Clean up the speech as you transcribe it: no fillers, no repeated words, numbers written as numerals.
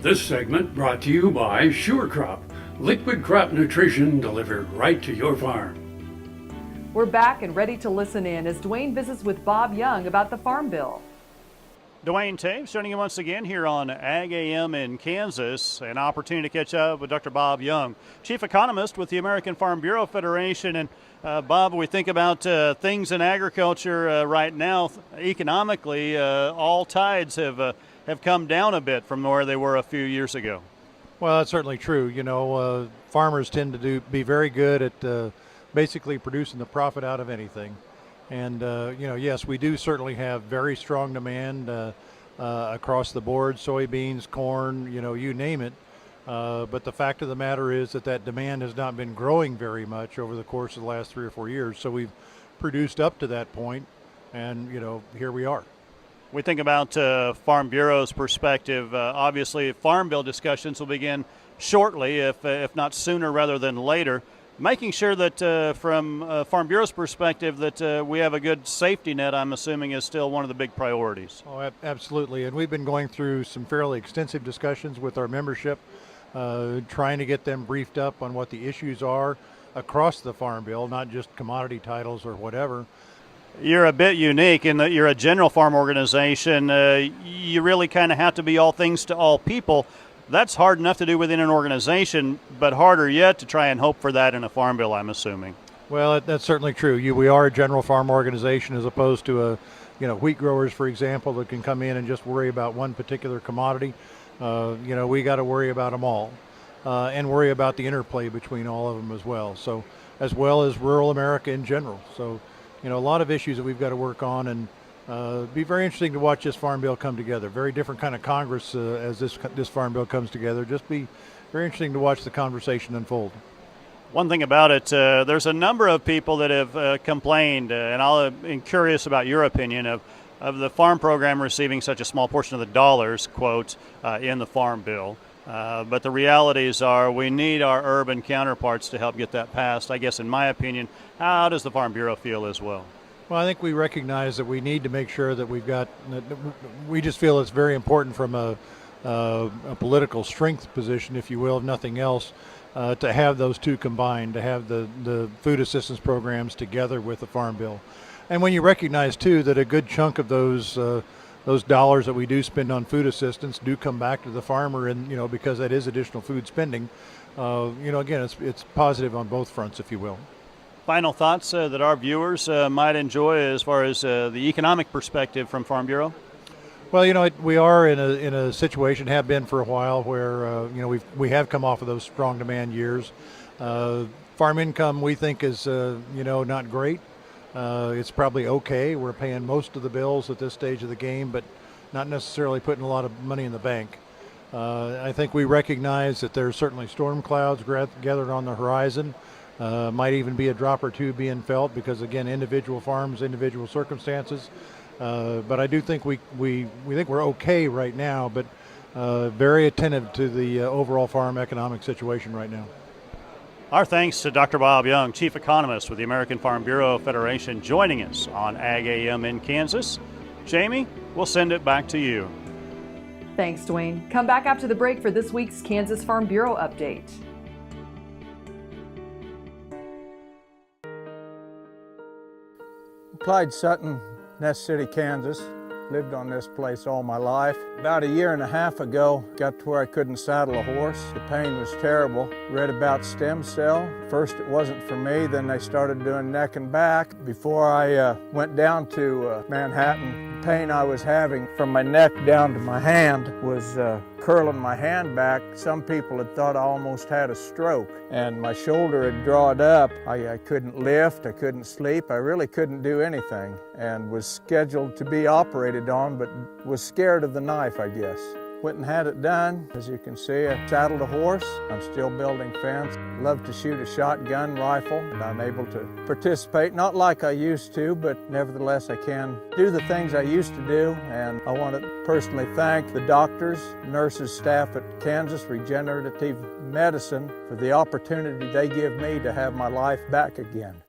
This segment brought to you by Sure Crop, liquid crop nutrition delivered right to your farm. We're back and ready to listen in as Duane visits with Bob Young about the Farm Bill. Duane Taves joining you once again here on Ag AM in Kansas. An opportunity to catch up with Dr. Bob Young, Chief Economist with the American Farm Bureau Federation. And Bob, when we think about things in agriculture right now, economically, all tides have come down a bit from where they were a few years ago. Well, that's certainly true. You know, farmers tend to be very good at basically producing the profit out of anything. And, you know, yes, we do certainly have very strong demand across the board, soybeans, corn, you know, you name it. But the fact of the matter is that demand has not been growing very much over the course of the last 3 or 4 years. So we've produced up to that point, and, you know, here we are. We think about Farm Bureau's perspective. Obviously, Farm Bill discussions will begin shortly, if not sooner rather than later. Making sure that from Farm Bureau's perspective that we have a good safety net, I'm assuming, is still one of the big priorities. Oh, absolutely. And we've been going through some fairly extensive discussions with our membership, trying to get them briefed up on what the issues are across the Farm Bill, not just commodity titles or whatever. You're a bit unique in that you're a general farm organization. You really kind of have to be all things to all people. That's hard enough to do within an organization, but harder yet to try and hope for that in a farm bill, I'm assuming. Well, that's certainly true. We are a general farm organization as opposed to wheat growers, for example, that can come in and just worry about one particular commodity. We got to worry about them all and worry about the interplay between all of them as well as rural America in general. So, you know, a lot of issues that we've got to work on, and be very interesting to watch this Farm Bill come together. Very different kind of Congress as this Farm Bill comes together. Just be very interesting to watch the conversation unfold. One thing about it, there's a number of people that have complained, and I'm curious about your opinion of the farm program receiving such a small portion of the dollars, quote, in the Farm Bill. But the realities are we need our urban counterparts to help get that passed. I guess, in my opinion, how does the Farm Bureau feel as well? Well, I think we recognize that we need to make sure that we just feel it's very important from a political strength position, if you will, if nothing else, to have those two combined, to have the food assistance programs together with the Farm Bill. And when you recognize, too, that a good chunk of those dollars that we do spend on food assistance do come back to the farmer, and, you know, because that is additional food spending, again, it's positive on both fronts, if you will. Final thoughts that our viewers might enjoy as far as the economic perspective from Farm Bureau? Well, you know, we are in a situation, have been for a while, where we have come off of those strong demand years. Farm income, we think, is not great. It's probably okay. We're paying most of the bills at this stage of the game, but not necessarily putting a lot of money in the bank. I think we recognize that there's certainly storm clouds gathered on the horizon. Might even be a drop or two being felt because, again, individual farms, individual circumstances. But I do think we think we're okay right now, but very attentive to the overall farm economic situation right now. Our thanks to Dr. Bob Young, Chief Economist with the American Farm Bureau Federation, joining us on Ag AM in Kansas. Jamie, we'll send it back to you. Thanks, Duane. Come back after the break for this week's Kansas Farm Bureau update. Clyde Sutton, Ness City, Kansas. Lived on this place all my life. About a year and a half ago, got to where I couldn't saddle a horse. The pain was terrible. Read about stem cell. First it wasn't for me, then they started doing neck and back. Before I went down to Manhattan, the pain I was having from my neck down to my hand was curling my hand back. Some people had thought I almost had a stroke, and my shoulder had drawed up. I couldn't lift, I couldn't sleep, I really couldn't do anything, and was scheduled to be operated on, but was scared of the knife, I guess. Went and had it done. As you can see, I saddled a horse. I'm still building fence. Love to shoot a shotgun rifle, and I'm able to participate, not like I used to, but nevertheless I can do the things I used to do. And I want to personally thank the doctors, nurses, staff at Kansas Regenerative Medicine for the opportunity they give me to have my life back again.